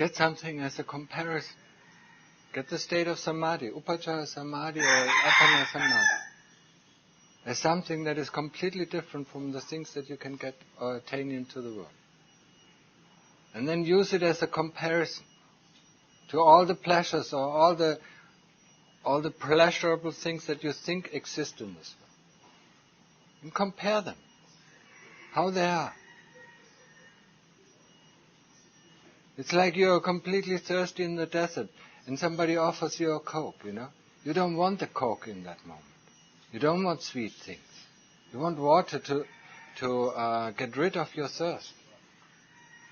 Get something as a comparison. Get the state of samadhi, upachara samadhi or apana samadhi, as something that is completely different from the things that you can get or attain into the world. And then use it as a comparison to all the pleasures or all the pleasurable things that you think exist in this world. And compare them, how they are. It's like you're completely thirsty in the desert and somebody offers you a Coke, You don't want the Coke in that moment. You don't want sweet things. You want water to get rid of your thirst.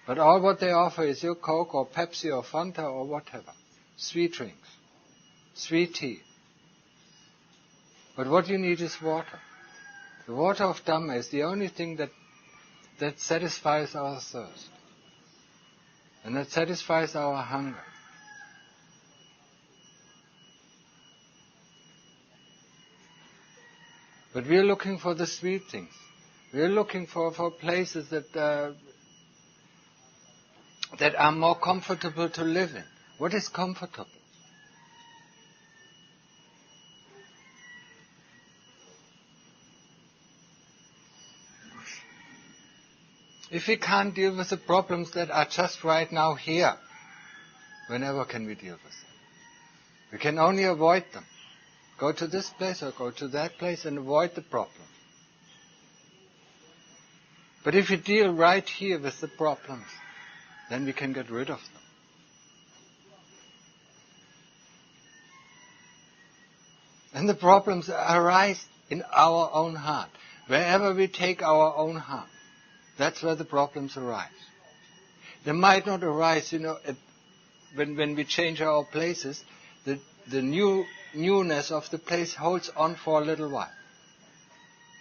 But all what they offer is your Coke or Pepsi or Fanta or whatever. Sweet drinks. Sweet tea. But what you need is water. The water of Dhamma is the only thing that satisfies our thirst. And that satisfies our hunger. But we are looking for the sweet things. We are looking for places that are more comfortable to live in. What is comfortable? If we can't deal with the problems that are just right now here, whenever can we deal with them? We can only avoid them. Go to this place or go to that place and avoid the problem. But if we deal right here with the problems, then we can get rid of them. And the problems arise in our own heart. Wherever we take our own heart, that's where the problems arise. They might not arise, when we change our places, the newness of the place holds on for a little while.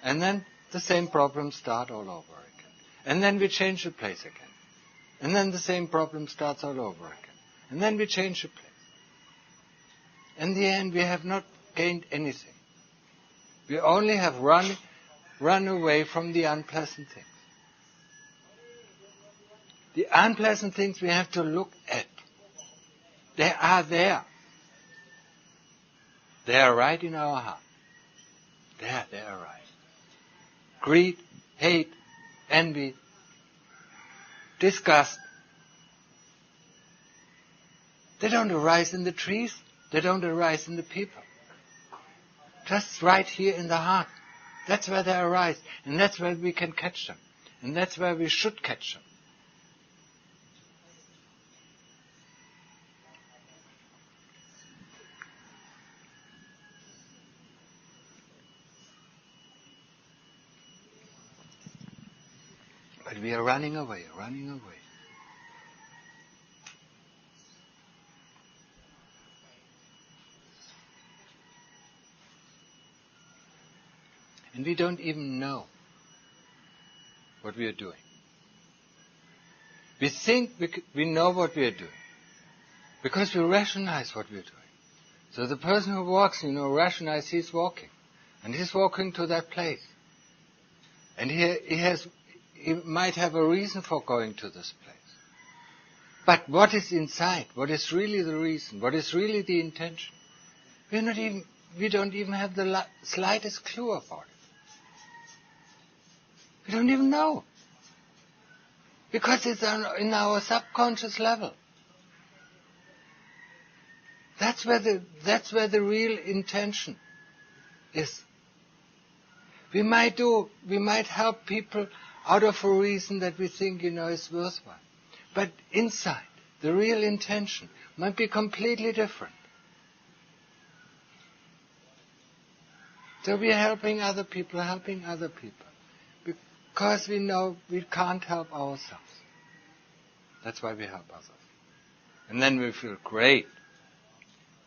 And then the same problems start all over again. And then we change the place again. And then the same problem starts all over again. And then we change the place. In the end, we have not gained anything. We only have run away from the unpleasant things. The unpleasant things we have to look at. They are there. They are right in our heart. There they arise. Greed, hate, envy, disgust. They don't arise in the trees. They don't arise in the people. Just right here in the heart. That's where they arise. And that's where we can catch them. And that's where we should catch them. But we are running away. And we don't even know what we are doing. We think we know what we are doing because we rationalize what we are doing. So the person who walks, rationalizes he's walking. And he's walking to that place. And he might have a reason for going to this place. But what is inside? What is really the reason? What is really the intention? We don't even have the slightest clue about it. We don't even know. Because it's in our subconscious level. That's where the real intention is. We might help people out of a reason that we think, is worthwhile. But inside, the real intention might be completely different. So we are helping other people. Because we know we can't help ourselves. That's why we help others. And then we feel great.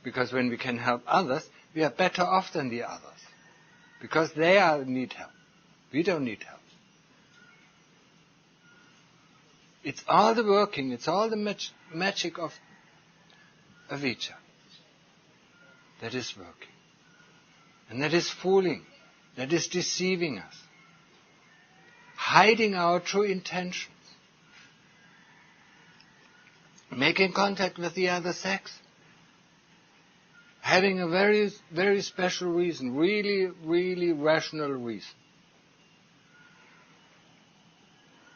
Because when we can help others, we are better off than the others. Because they need help. We don't need help. It's all the working, it's all the magic of avijja that is working. And that is fooling, that is deceiving us. Hiding our true intentions. making contact with the other sex, having a very, very special reason, really, really rational reason.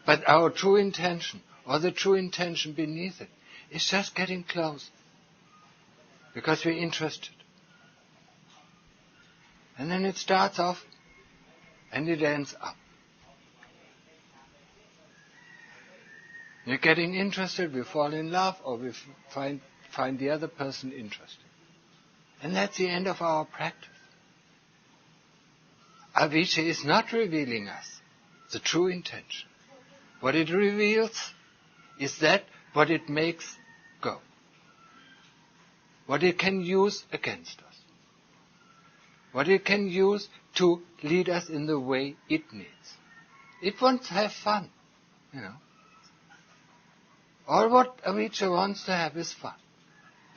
But our true intention, or the true intention beneath it, is just getting close. Because we're interested. And then it starts off, and it ends up. We're getting interested, we fall in love, or we find the other person interesting. And that's the end of our practice. Avijja is not revealing us the true intention. What it reveals is that what it makes go. What it can use against us. What it can use to lead us in the way it needs. It wants to have fun, All what avijja wants to have is fun.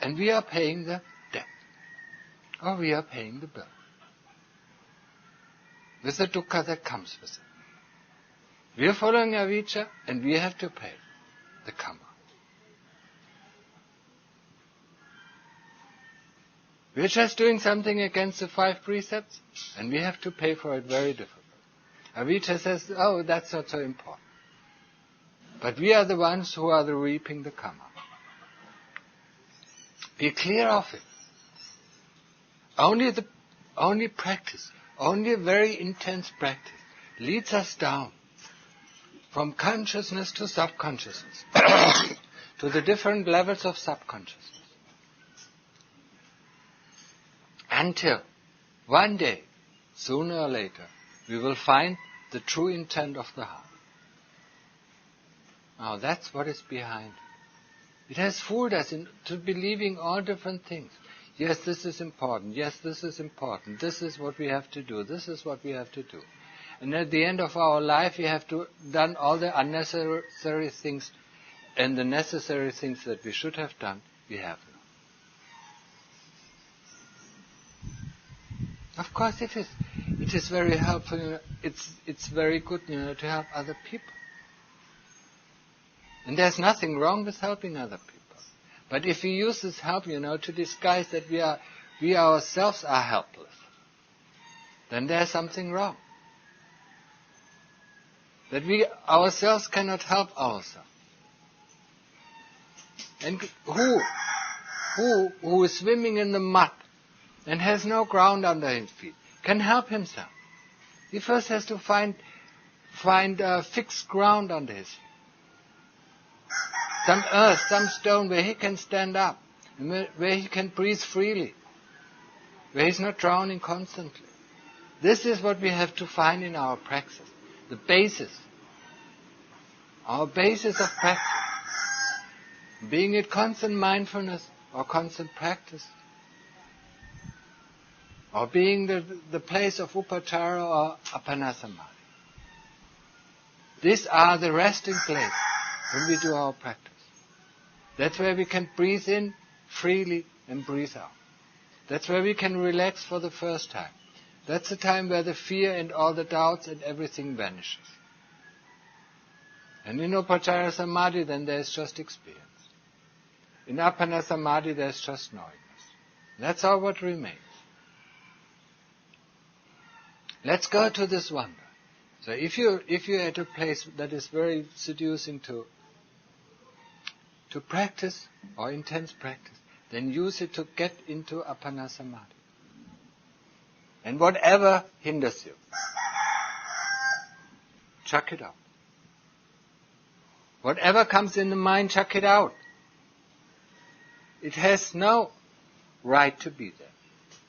And we are paying the debt. Or we are paying the bill. With the dukkha that comes with it. We are following avijja and we have to pay the karma. We are just doing something against the 5 precepts and we have to pay for it very difficult. Avijja says, oh, that's not so important. But we are the ones who are reaping the karma. Be clear of it. Only practice, only very intense practice leads us down from consciousness to subconsciousness, to the different levels of subconsciousness. Until one day, sooner or later, we will find the true intent of the heart. Now that's what is behind it. It has fooled us into believing all different things. Yes, this is important. Yes, this is important. This is what we have to do. This is what we have to do. And at the end of our life, we have to done all the unnecessary things, and the necessary things that we should have done, we have not. Of course, it is very helpful. It's very good, to help other people. And there's nothing wrong with helping other people. But if we use this help, to disguise that we ourselves are helpless, then there's something wrong. That we ourselves cannot help ourselves. And who is swimming in the mud and has no ground under his feet can help himself. He first has to find fixed ground under his feet. Some earth, some stone where he can stand up, where he can breathe freely, where he's not drowning constantly. This is what we have to find in our praxis, the basis, our basis of practice. Being it constant mindfulness or constant practice, or being the place of upachara or apanasamadhi. These are the resting places when we do our practice. That's where we can breathe in freely and breathe out. That's where we can relax for the first time. That's the time where the fear and all the doubts and everything vanishes. And in upachara samadhi, then there's just experience. In apana samadhi, there's just knowingness. That's all what remains. Let's go to this wonder. So if you're at a place that is very seducing to practice or intense practice, then use it to get into apana samadhi. And whatever hinders you, chuck it out. Whatever comes in the mind, chuck it out. It has no right to be there.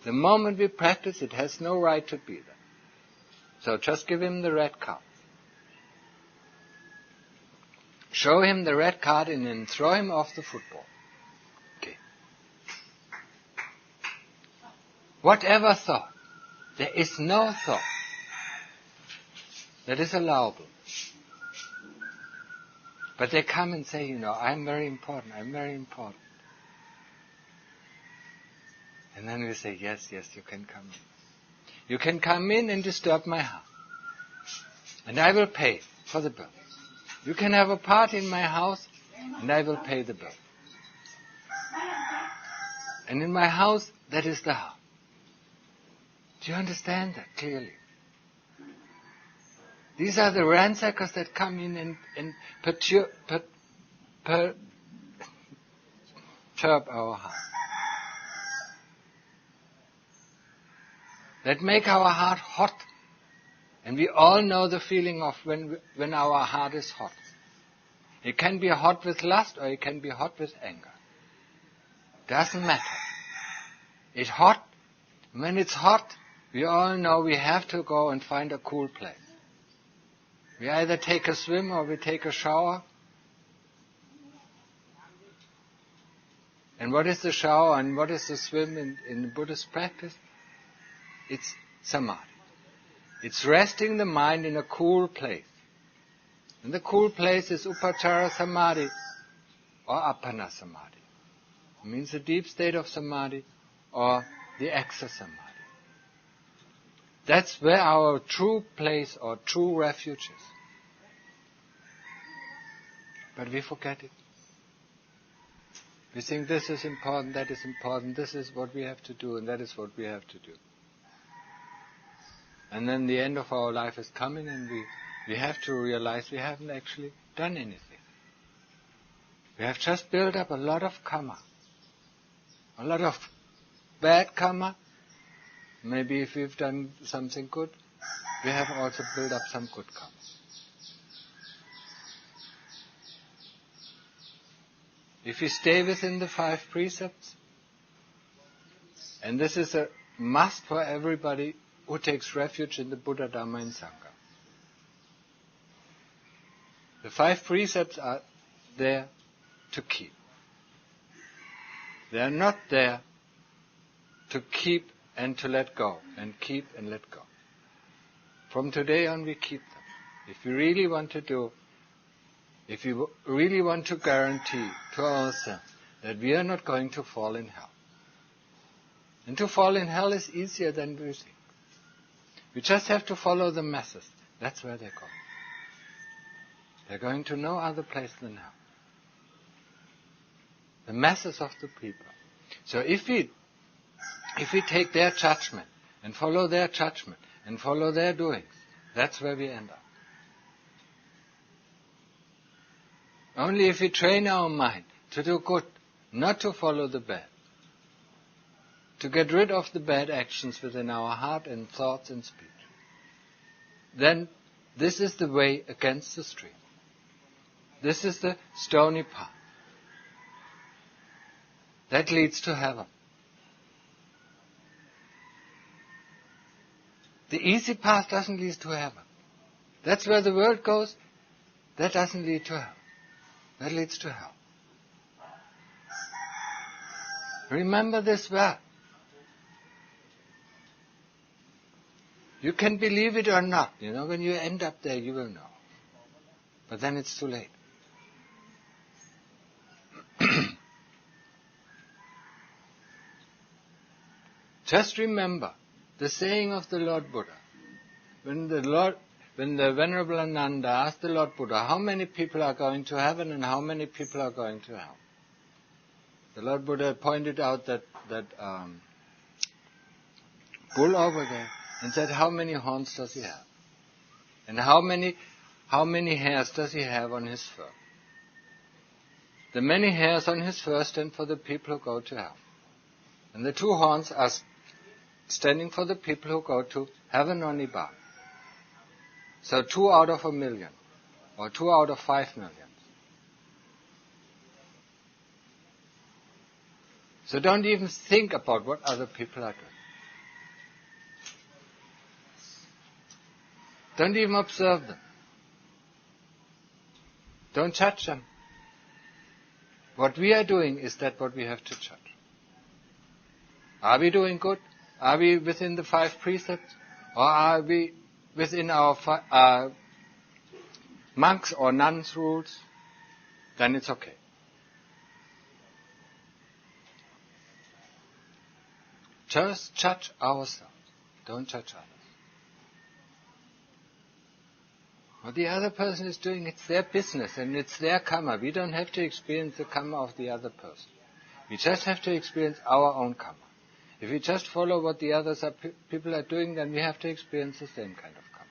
The moment we practice, it has no right to be there. So just give him the red card. Show him the red card and then throw him off the football. Okay. Whatever thought, there is no thought that is allowable. But they come and say, I'm very important, I'm very important. And then we say, yes, you can come in. You can come in and disturb my heart. And I will pay for the bill. You can have a party in my house, and I will pay the bill. And in my house, that is the heart. Do you understand that clearly? These are the ransackers that come in and perturb our heart. That make our heart hot. And we all know the feeling of when our heart is hot. It can be hot with lust or it can be hot with anger. Doesn't matter. It's hot. When it's hot, we all know we have to go and find a cool place. We either take a swim or we take a shower. And what is the shower and what is the swim in Buddhist practice? It's samadhi. It's resting the mind in a cool place. And the cool place is upachara samadhi or appana samadhi. It means the deep state of samadhi or the access samadhi. That's where our true place or true refuge is. But we forget it. We think this is important, that is important, this is what we have to do, and that is what we have to do. And then the end of our life is coming and we have to realize we haven't actually done anything. We have just built up a lot of karma. A lot of bad karma. Maybe if we've done something good, we have also built up some good karma. If we stay within the 5 precepts, and this is a must for everybody who takes refuge in the Buddha, Dhamma and Sangha. The 5 precepts are there to keep. They are not there to keep and to let go, and keep and let go. From today on we keep them. If we really want to if we really want to guarantee to ourselves that we are not going to fall in hell. And to fall in hell is easier than we think. We just have to follow the masses. That's where they're going. They're going to no other place than hell. The masses of the people. So if we take their judgment and follow their judgment and follow their doings, that's where we end up. Only if we train our mind to do good, not to follow the bad, to get rid of the bad actions within our heart and thoughts and speech, then this is the way against the stream. This is the stony path that leads to heaven. The easy path doesn't lead to heaven. That's where the world goes. That doesn't lead to heaven. That leads to hell. Remember this well. You can believe it or not. When you end up there, you will know. But then it's too late. Just remember the saying of the Lord Buddha. When the Venerable Ananda asked the Lord Buddha, how many people are going to heaven and how many people are going to hell? The Lord Buddha pointed out that bull over there and said, how many horns does he have? And how many hairs does he have on his fur? The many hairs on his fur stand for the people who go to hell. And the 2 horns are standing for the people who go to heaven or Nibbana. So 2 out of 1 million, or 2 out of 5 million. So don't even think about what other people are doing. Don't even observe them. Don't judge them. What we are doing is that what we have to judge. Are we doing good? Are we within the 5 precepts? Or are we within our monks or nuns rules? Then it's okay. Just judge ourselves. Don't judge others. What the other person is doing, it's their business and it's their karma. We don't have to experience the karma of the other person. We just have to experience our own karma. If we just follow what the others people are doing, then we have to experience the same kind of karma.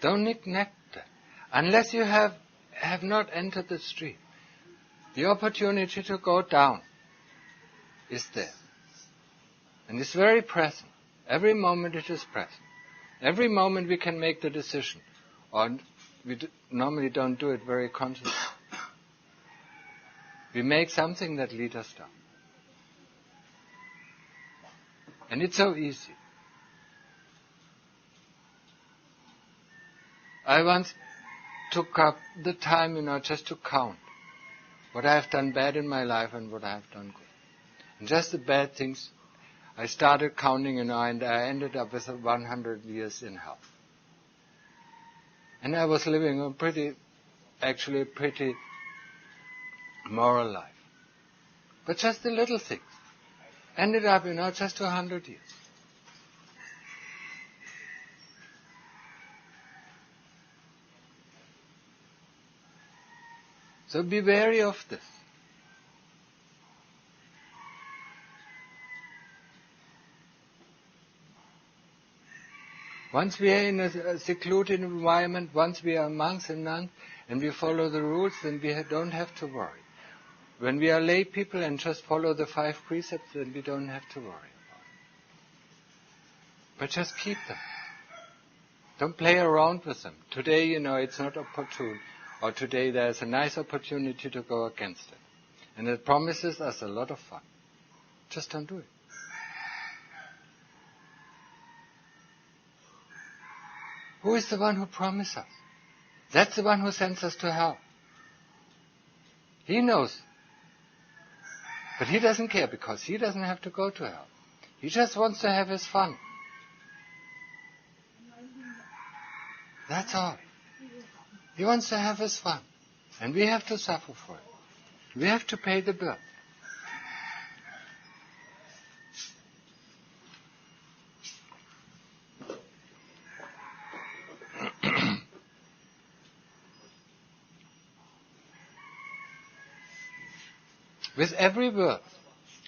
Don't neglect that. Unless you have not entered the stream, the opportunity to go down is there. And it's very present. Every moment it is present. Every moment we can make the decision. Or we normally don't do it very consciously. We make something that leads us down. And it's so easy. I once took up the time, just to count what I have done bad in my life and what I have done good. And just the bad things, I started counting, and I ended up with 100 years in hell. And I was living a pretty moral life. But just the little things ended up, just 100 years. So be wary of this. Once we are in a secluded environment, once we are monks and nuns, and we follow the rules, then we don't have to worry. When we are lay people and just follow the 5 precepts, then we don't have to worry about it. But just keep them. Don't play around with them. Today, it's not opportune. Or today there's a nice opportunity to go against it. And it promises us a lot of fun. Just don't do it. Who is the one who promised us? That's the one who sends us to hell. He knows. But he doesn't care, because he doesn't have to go to hell. He just wants to have his fun. That's all. He wants to have his fun. And we have to suffer for it. We have to pay the bill. With every word,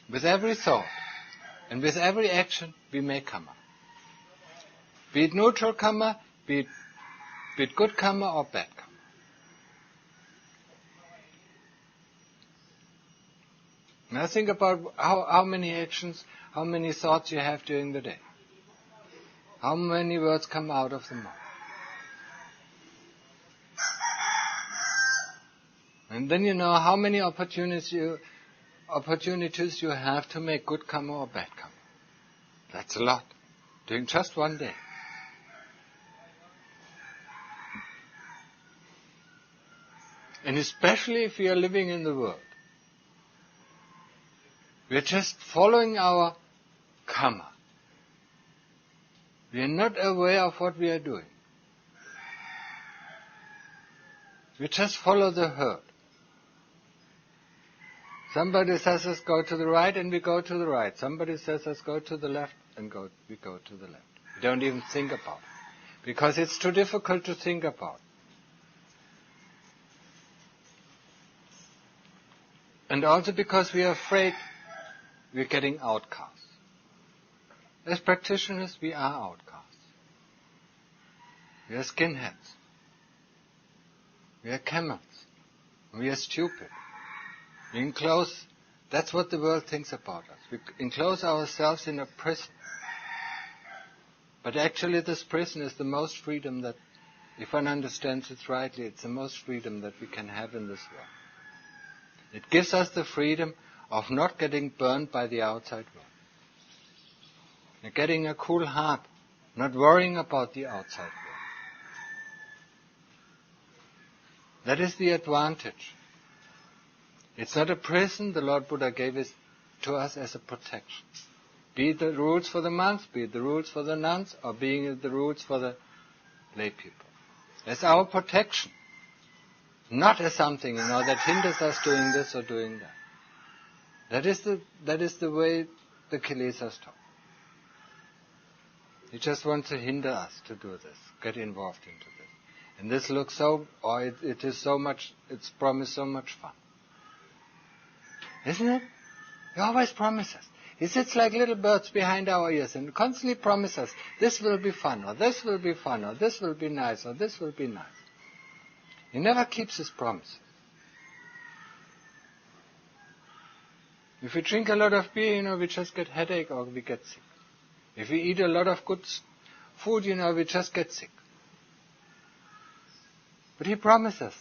with every thought, and with every action, we make karma. Be it neutral karma, be it good karma or bad karma. Now think about how many actions, how many thoughts you have during the day. How many words come out of the mouth. And then you know how many opportunities you have to make good karma or bad karma. That's a lot. During just one day. And especially if we are living in the world. We are just following our karma. We are not aware of what we are doing. We just follow the herd. Somebody says us go to the right, and we go to the right. Somebody says us go to the left, and we go to the left. We don't even think about it. Because it's too difficult to think about. And also because we are afraid we're getting outcast. As practitioners, we are outcasts. We are skinheads. We are camels. We are stupid. We enclose, that's what the world thinks about us. We enclose ourselves in a prison. But actually this prison is the most freedom that, if one understands it rightly, it's the most freedom that we can have in this world. It gives us the freedom of not getting burned by the outside world. And getting a cool heart, not worrying about the outside world. That is the advantage. It's not a prison. The Lord Buddha gave it to us as a protection. Be it the rules for the monks, be it the rules for the nuns, or being it the rules for the lay people. As our protection. Not as something, that hinders us doing this or doing that. That is the way the Kilesas talk. He just wants to hinder us to do this, get involved into this. And this looks so, or it is so much, it's promised so much fun. Isn't it? He always promises. He sits like little birds behind our ears and constantly promises, this will be fun, or this will be fun, or this will be nice, or this will be nice. He never keeps his promises. If we drink a lot of beer, we just get headache or we get sick. If we eat a lot of good food, we just get sick. But he promises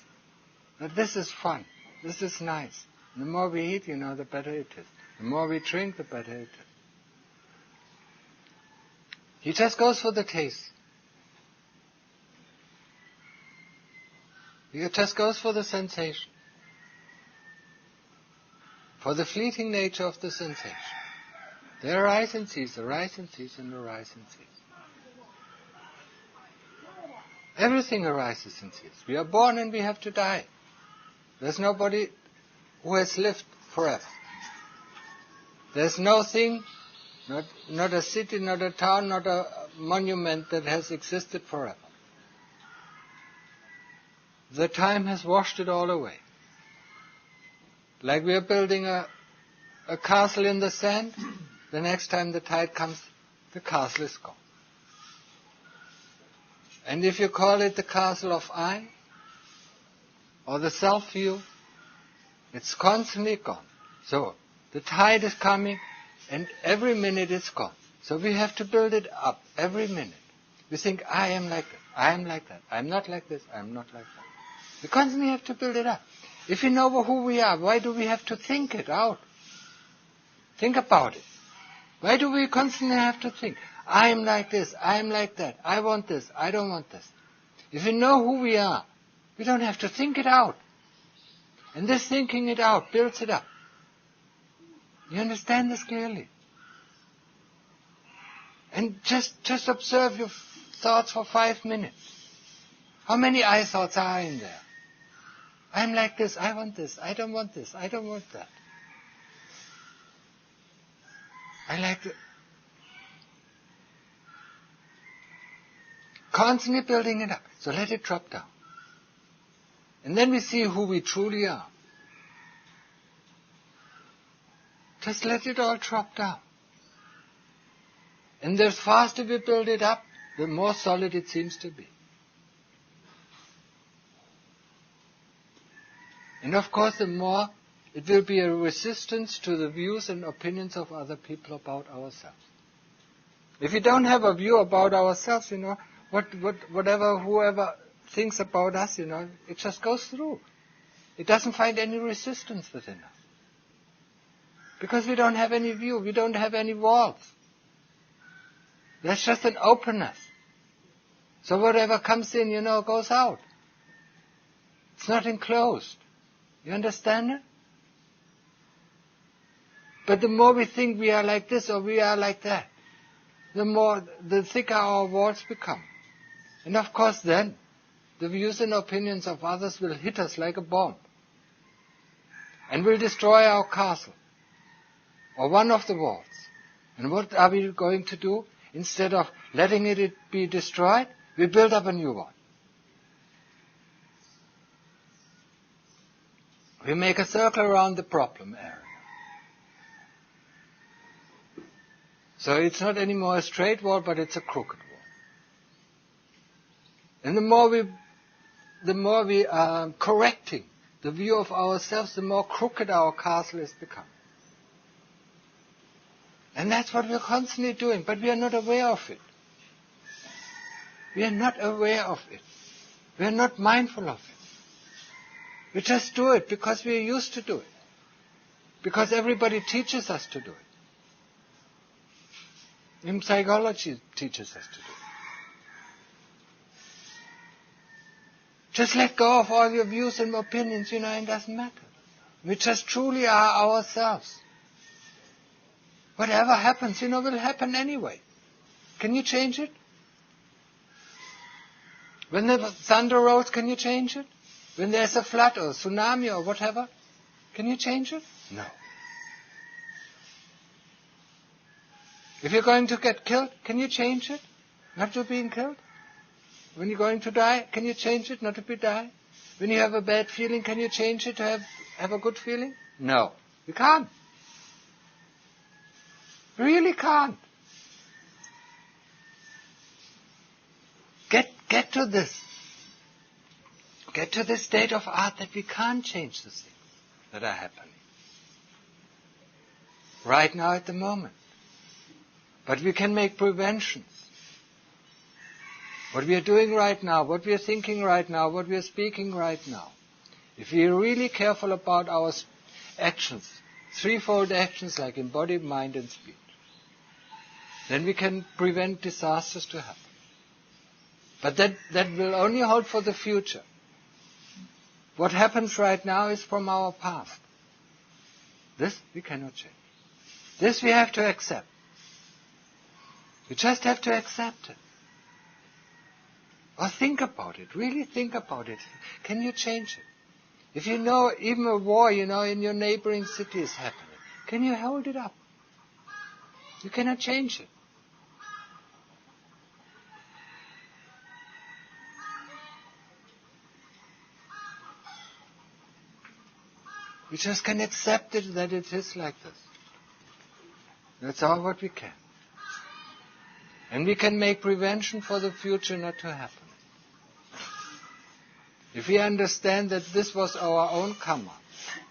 that this is fun, this is nice. The more we eat, the better it is. The more we drink, the better it is. He just goes for the taste. He just goes for the sensation. For the fleeting nature of the sensation. They arise and cease, arise and cease, and arise and cease. Everything arises and ceases. We are born and we have to die. There's nobody who has lived forever. There's no thing, not a city, not a town, not a monument that has existed forever. The time has washed it all away. Like we are building a castle in the sand, the next time the tide comes, the castle is gone. And if you call it the castle of I, or the self-view, it's constantly gone. So, the tide is coming, and every minute it's gone. So we have to build it up every minute. We think, I am like this, I am like that, I am not like this, I am not like that. We constantly have to build it up. If we know who we are, why do we have to think it out? Think about it. Why do we constantly have to think? I am like this, I am like that, I want this, I don't want this. If we know who we are, we don't have to think it out. And this thinking it out builds it up. You understand this clearly? And just observe your thoughts for 5 minutes. How many I thoughts are in there? I'm like this, I want this, I don't want this, I don't want that. I like to... Constantly building it up. So let it drop down. And then we see who we truly are. Just let it all drop down. And the faster we build it up, the more solid it seems to be. And of course, the more it will be a resistance to the views and opinions of other people about ourselves. If we don't have a view about ourselves, whatever, whoever thinks about us, it just goes through. It doesn't find any resistance within us. Because we don't have any view, we don't have any walls. There's just an openness. So whatever comes in, goes out. It's not enclosed. You understand it? But the more we think we are like this or we are like that, the thicker our walls become. And of course then, the views and opinions of others will hit us like a bomb. And will destroy our castle. Or one of the walls. And what are we going to do? Instead of letting it be destroyed, we build up a new one. We make a circle around the problem area. So it's not anymore a straight wall, but it's a crooked wall. And the more we are correcting the view of ourselves, the more crooked our castle is becoming. And that's what we're constantly doing, but we are not aware of it. We are not aware of it. We are not mindful of it. We just do it because we are used to do it. Because everybody teaches us to do it. In psychology teaches us to do it. Just let go of all your views and opinions, it doesn't matter. We just truly are ourselves. Whatever happens, will happen anyway. Can you change it? When the thunder rolls, can you change it? When there's a flood or tsunami or whatever, can you change it? No. If you're going to get killed, can you change it? Not to being killed? When you're going to die, can you change it not to be die? When you have a bad feeling, can you change it to have a good feeling? No, you can't. You really can't. Get to this. Get to this state of art that we can't change the things that are happening. Right now at the moment. But we can make preventions. What we are doing right now, what we are thinking right now, what we are speaking right now. If we are really careful about our actions, threefold actions like in body, mind and speech, then we can prevent disasters to happen. But that will only hold for the future. What happens right now is from our past. This we cannot change. This we have to accept. We just have to accept it. Or think about it. Really think about it. Can you change it? If you know even a war, in your neighboring city is happening, can you hold it up? You cannot change it. We just can accept it that it is like this. That's all what we can. And we can make prevention for the future not to happen. If we understand that this was our own karma,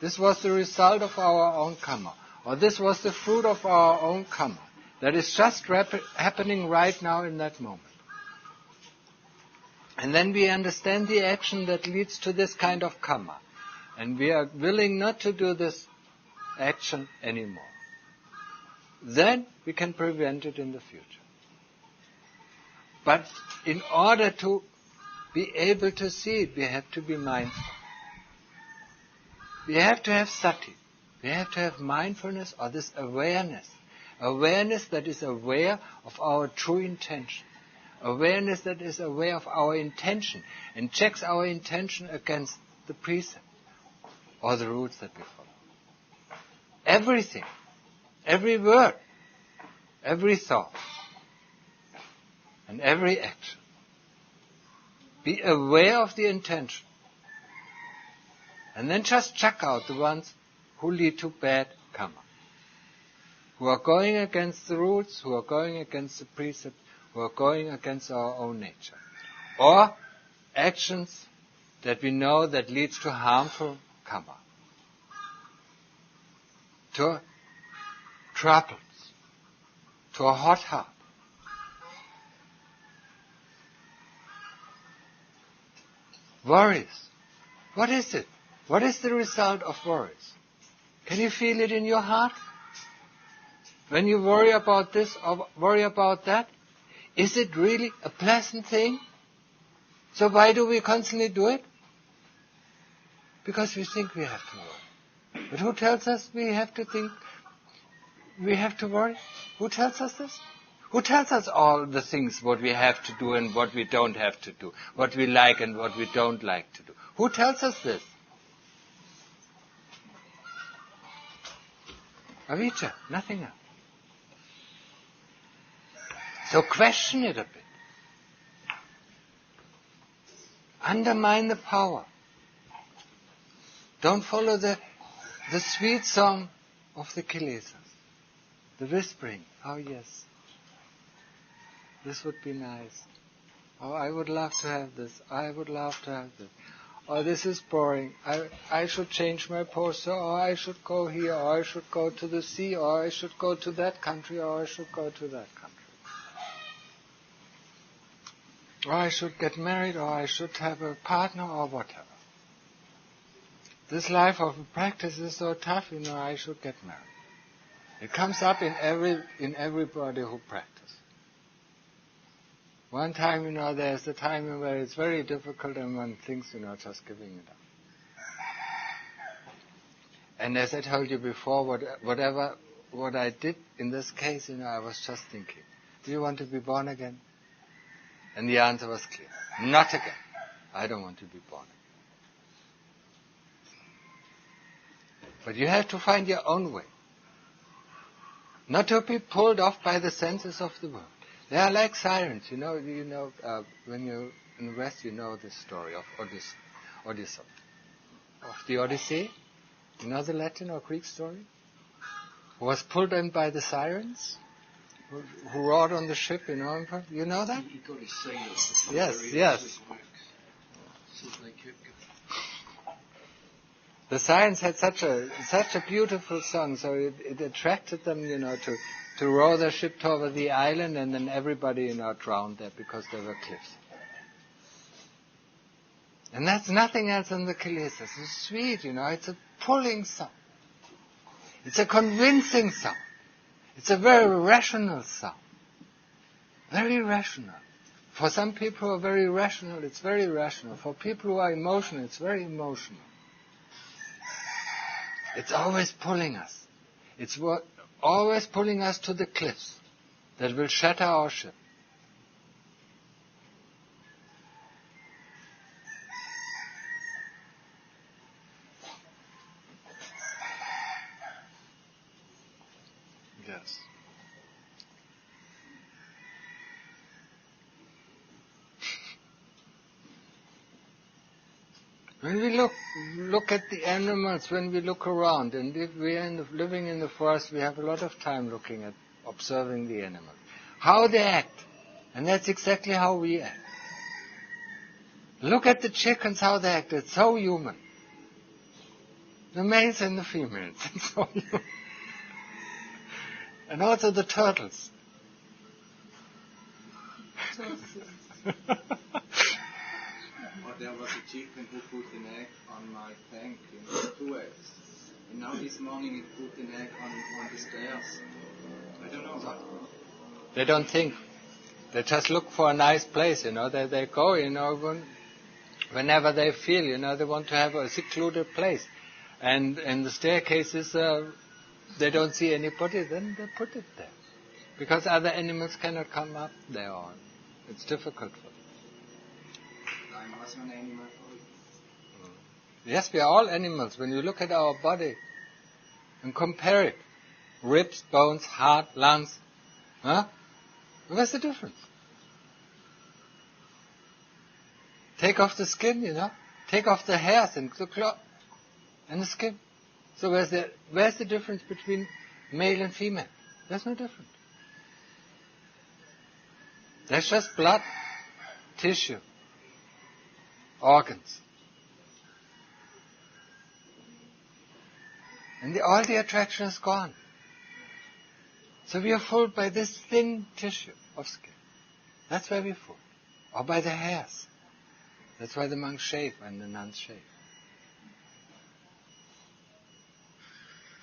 this was the result of our own karma, or this was the fruit of our own karma, that is just happening right now in that moment. And then we understand the action that leads to this kind of karma. And we are willing not to do this action anymore. Then we can prevent it in the future. But in order to be able to see it, we have to be mindful. We have to have sati. We have to have mindfulness or this awareness. Awareness that is aware of our true intention. Awareness that is aware of our intention and checks our intention against the precept or the rules that we follow. Everything, every word, every thought, and every action. Be aware of the intention. And then just check out the ones who lead to bad karma. Who are going against the rules, who are going against the precept, who are going against our own nature. Or actions that we know that leads to harmful karma. To troubles. To a hot heart. Worries. What is it? What is the result of worries? Can you feel it in your heart? When you worry about this or worry about that, is it really a pleasant thing? So why do we constantly do it? Because we think we have to worry. But who tells us we have to think, we have to worry? Who tells us this? Who tells us all the things what we have to do and what we don't have to do, what we like and what we don't like to do? Who tells us this? Avijja, nothing else. So question it a bit. Undermine the power. Don't follow the sweet song of the kilesas. The whispering, oh yes, this would be nice. Oh, I would love to have this. I would love to have this. Oh, this is boring. I should change my posture, or I should go here, or I should go to the sea, or I should go to that country, or I should go to that country. Or I should get married, or I should have a partner, or whatever. This life of practice is so tough, I should get married. It comes up in everybody who practices. One time, there's a time where it's very difficult and one thinks, just giving it up. And as I told you before, what I did in this case, I was just thinking, do you want to be born again? And the answer was clear. Not again. I don't want to be born again. But you have to find your own way. Not to be pulled off by the senses of the world. They are like sirens, when you in the West, you know the story of Odysseus. Of the Odyssey. You know the Latin or Greek story? Who was pulled in by the sirens? Who rode on the ship, you know? You know that? He got his sailors. Yes. The sirens had such a beautiful song, so it attracted them, you know, to row their ship toward the island, and then everybody, you know, drowned there because there were cliffs. And that's nothing else than the kilesas. It's sweet, you know, it's a pulling sound. It's a convincing sound. It's a very rational sound. Very rational. For some people who are very rational, it's very rational. For people who are emotional, it's very emotional. It's always pulling us. It's always pulling us to the cliffs that will shatter our ship. Yes. When we look at the animals, when we look around, and if we are living in the forest, we have a lot of time looking at, observing the animals. How they act. And that's exactly how we act. Look at the chickens, how they act. It's so human. The males and the females. It's so human. And also the turtles. There was a chicken who put an egg on my tank, 2 eggs. And now this morning it put an egg on the stairs. I don't know what. They don't think. They just look for a nice place, you know. They go, you know, whenever they feel, you know, they want to have a secluded place. And the staircases, they don't see anybody, then they put it there. Because other animals cannot come up there. It's difficult for them. I'm also an animal. Yes, we are all animals. When you look at our body and compare it, ribs, bones, heart, lungs, what's the difference? Take off the skin, you know. Take off the hairs and the cloth and the skin. So where's the difference between male and female? There's no difference. There's just blood, tissue, organs. And all the attraction is gone. So we are fooled by this thin tissue of skin. That's why we're fooled. Or by the hairs. That's why the monks shave and the nuns shave.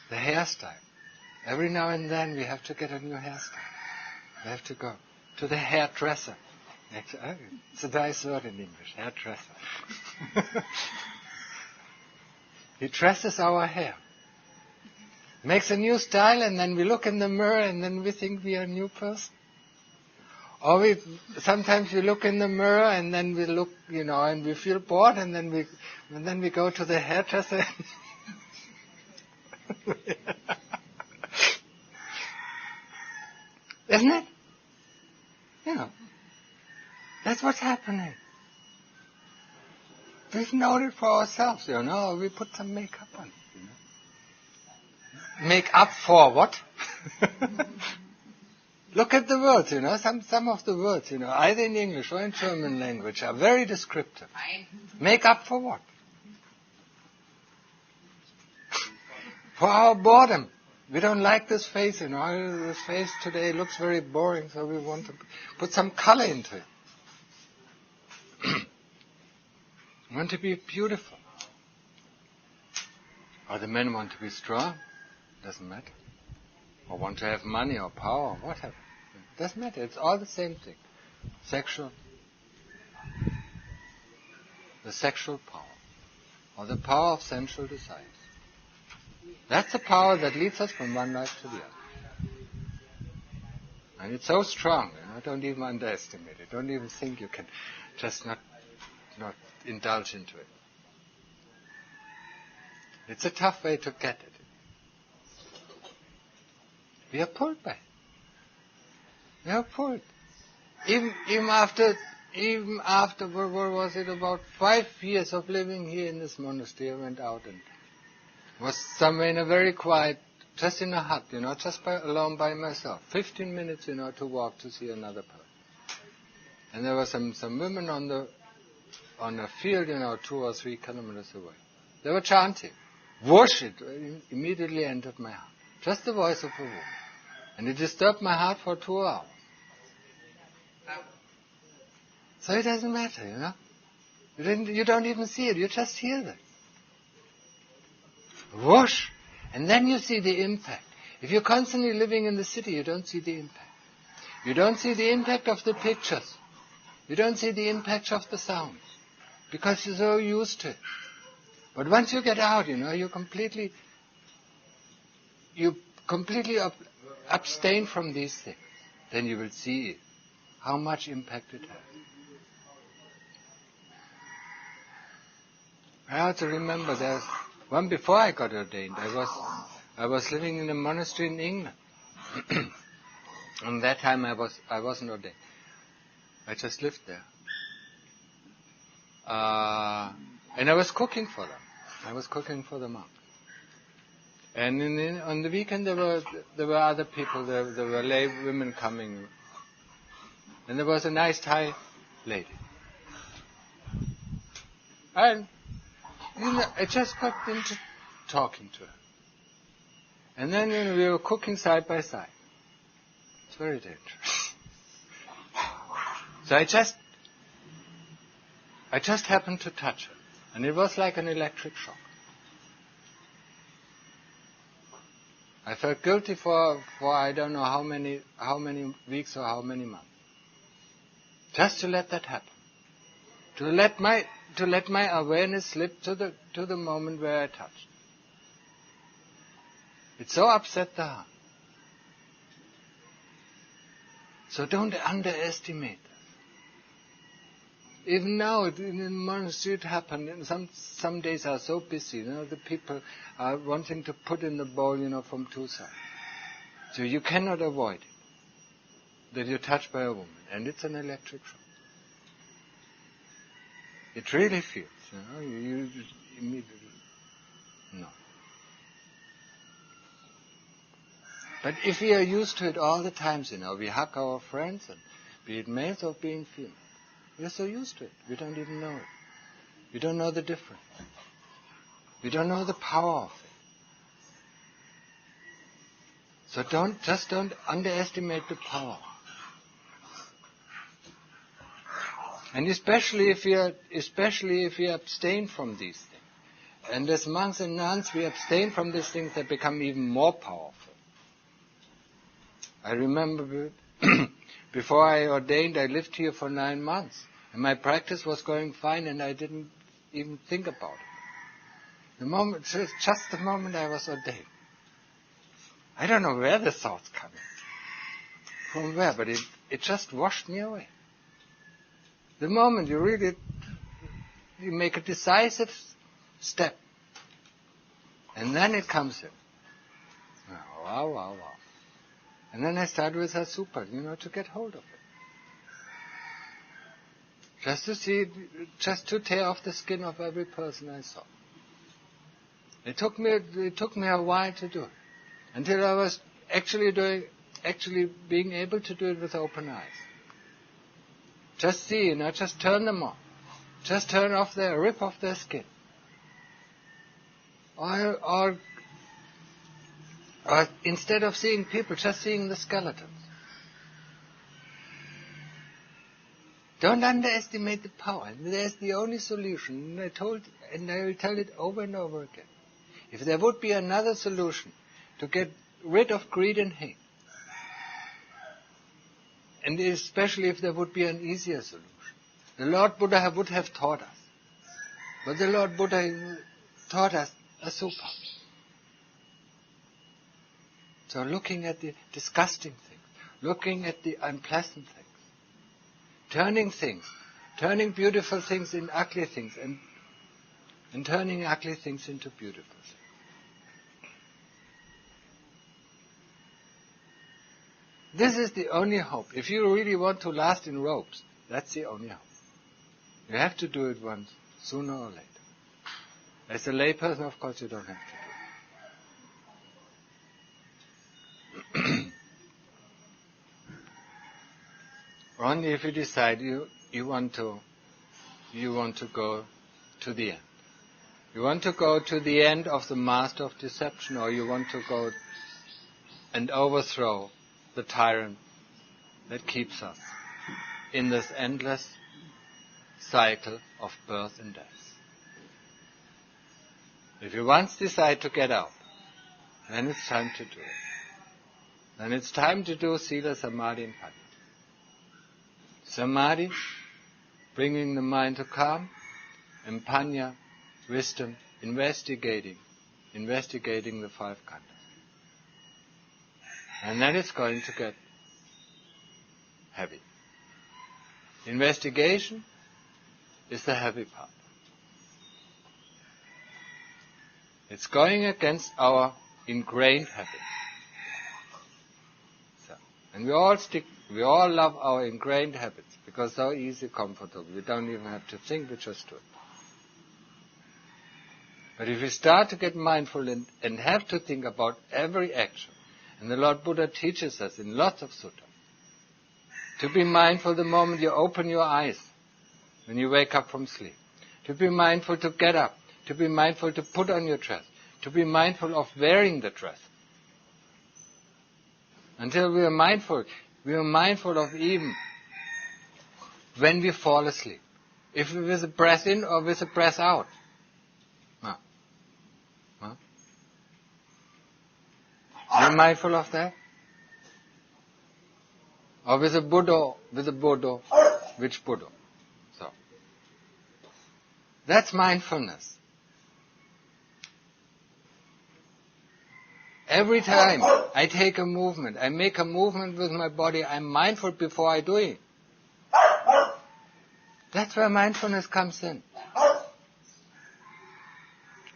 The hairstyle. Every now and then we have to get a new hairstyle. We have to go to the hairdresser. It's a nice word in English, hairdresser. He dresses our hair. Makes a new style, and then we look in the mirror and then we think we are a new person. Or sometimes we look in the mirror and then we look, you know, and we feel bored, and then we go to the hairdresser. Isn't it? You know, that's what's happening. We've known it for ourselves, you know. We put some makeup on it, you know. Make up for what? Look at the words, you know. Some of the words, you know, either in English or in German language, are very descriptive. Make up for what? For our boredom. We don't like this face, you know. This face today looks very boring, so we want to put some color into it. We want to be beautiful. Or the men want to be strong. Doesn't matter. Or want to have money or power or whatever. It doesn't matter. It's all the same thing. Sexual. The sexual power. Or the power of sensual desires. That's the power that leads us from one life to the other. And it's so strong, you know, don't even underestimate it. Don't even think you can just not indulge into it. It's a tough way to get it. We are pulled by it. We are pulled. Even after even after, what was it, about 5 years of living here in this monastery, I went out and was somewhere in a very quiet, just in a hut, just alone by myself. 15 minutes, to walk to see another person. And there were some women on a field, 2 or 3 kilometers away. They were chanting. Whoosh, it immediately entered my heart. Just the voice of a woman. And it disturbed my heart for 2 hours. So it doesn't matter, You don't even see it, you just hear it. Whoosh! And then you see the impact. If you're constantly living in the city, you don't see the impact. You don't see the impact of the pictures. You don't see the impact of the sounds. Because you're so used to it. But once you get out, you completely abstain from these things. Then you will see how much impact it has. I also remember there's one before I got ordained. I was living in a monastery in England. And that time I wasn't ordained. I just lived there. And I was cooking for them. I was cooking for the monks. And on the weekend there were other people. There were lay women coming. And there was a nice Thai lady. And I just got into talking to her. And then we were cooking side by side. It's very dangerous. So I just happened to touch her. And it was like an electric shock. I felt guilty for I don't know how many weeks or how many months. Just to let that happen. To let my awareness slip to the moment where I touched. It so upset the heart. So don't underestimate that. Even now, in the monastery it happened, and some days are so busy, the people are wanting to put in the bowl, from 2 sides. So you cannot avoid it, that you're touched by a woman, and it's an electric shock. It really feels, you just immediately, no. But if we are used to it all the time, we hug our friends, and be it males or being female, we're so used to it. We don't even know it. We don't know the difference. We don't know the power of it. So don't underestimate the power. And especially if we abstain from these things. And as monks and nuns, we abstain from these things that become even more powerful. I remember before I ordained, I lived here for 9 months. And my practice was going fine, and I didn't even think about it. Just the moment I was ordained. I don't know where the thoughts come from where, but it just washed me away. The moment you make a decisive step, and then it comes in. Wow. And then I started with a super, to get hold of it. Just to see, just to tear off the skin of every person I saw. It took me a while to do it, until I was actually being able to do it with open eyes. Just see, just turn them off. Just rip off their skin. Or instead of seeing people, just seeing the skeletons. Don't underestimate the power. And there's the only solution. And I will tell it over and over again. If there would be another solution to get rid of greed and hate, and especially if there would be an easier solution, the Lord Buddha would have taught us. But the Lord Buddha taught us a super. So looking at the disgusting things, looking at the unpleasant things, turning beautiful things into ugly things, and turning ugly things into beautiful things. This is the only hope. If you really want to last in robes, That's the only hope. You have to do it once, sooner or later. As a layperson, of course, you don't have to do it. Only if you decide you want to go to the end. You want to go to the end of the master of deception, or you want to go and overthrow the tyrant that keeps us in this endless cycle of birth and death. If you once decide to get out, then it's time to do it. Then it's time to do Sila, Samadhi and Panya. Samadhi, bringing the mind to calm, and Panya, wisdom, investigating the five khandhas. And then it's going to get heavy. Investigation is the heavy part. It's going against our ingrained habits. And we all love our ingrained habits because they're easy, comfortable. We don't even have to think, we just do it. But if we start to get mindful and have to think about every action, and the Lord Buddha teaches us in lots of suttas, to be mindful the moment you open your eyes, when you wake up from sleep, to be mindful to get up, to be mindful to put on your dress, to be mindful of wearing the dress. Until we are mindful of even when we fall asleep. If with a breath in or with a breath out. Are you mindful of that? Or with a Buddha, which Buddha? So, that's mindfulness. Every time I take a movement, I make a movement with my body, I'm mindful before I do it. That's where mindfulness comes in.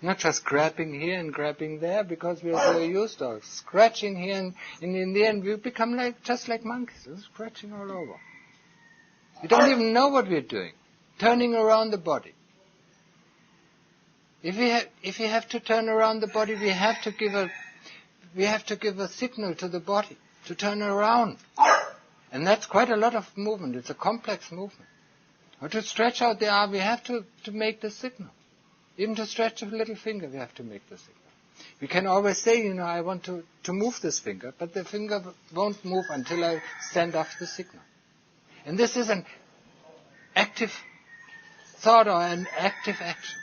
Not just grabbing here and grabbing there because we are so used to it. Scratching here and in the end we become just like monkeys, scratching all over. We don't even know what we're doing. Turning around the body. If we have to turn around the body, we have to give a signal to the body to turn around. And that's quite a lot of movement. It's a complex movement. Or to stretch out the arm, we have to make the signal. Even to stretch a little finger, we have to make the signal. We can always say, I want to move this finger, but the finger won't move until I send off the signal. And this is an active thought or an active action.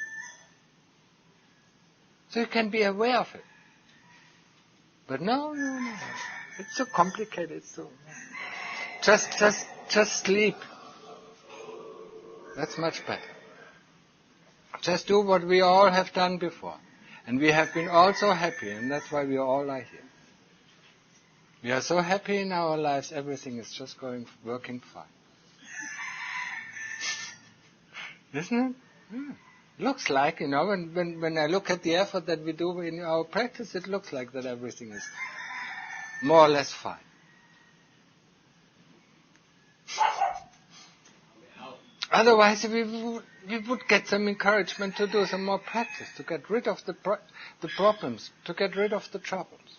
So you can be aware of it. But no. It's so complicated. Just sleep. That's much better. Just do what we all have done before. And we have been all so happy, and that's why we all are here. We are so happy in our lives, everything is just working fine. Isn't it? Yeah. Looks like, when I look at the effort that we do in our practice, it looks like that everything is more or less fine. Otherwise, we would get some encouragement to do some more practice, to get rid of the problems, to get rid of the troubles.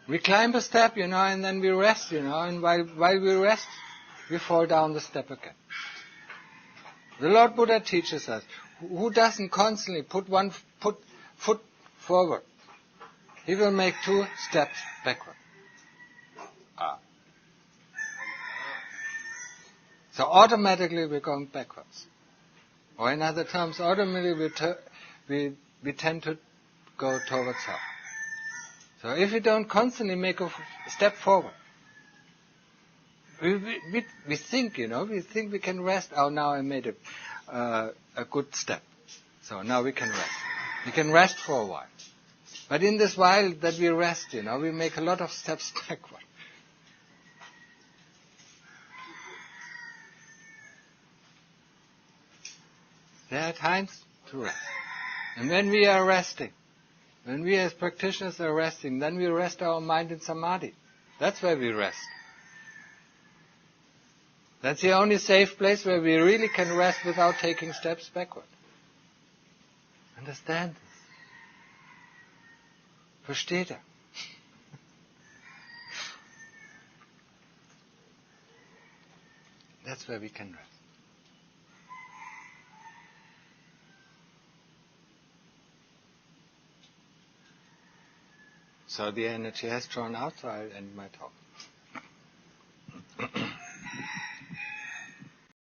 We climb a step, and then we rest, and while we rest, we fall down the step again. The Lord Buddha teaches us, who doesn't constantly put one foot forward, he will make 2 steps backward. So automatically we're going backwards. Or in other terms, automatically we tend to go towards up. So if we don't constantly make a step forward, we think, we can rest. Oh, now I made a good step. So now we can rest. We can rest for a while. But in this while that we rest, we make a lot of steps backward. There are times to rest. And when we are resting, when we as practitioners are resting, then we rest our mind in samadhi. That's where we rest. That's the only safe place where we really can rest without taking steps backward. Understand this. Versteht er? That's where we can rest. So the energy has drawn out, so I'll end my talk.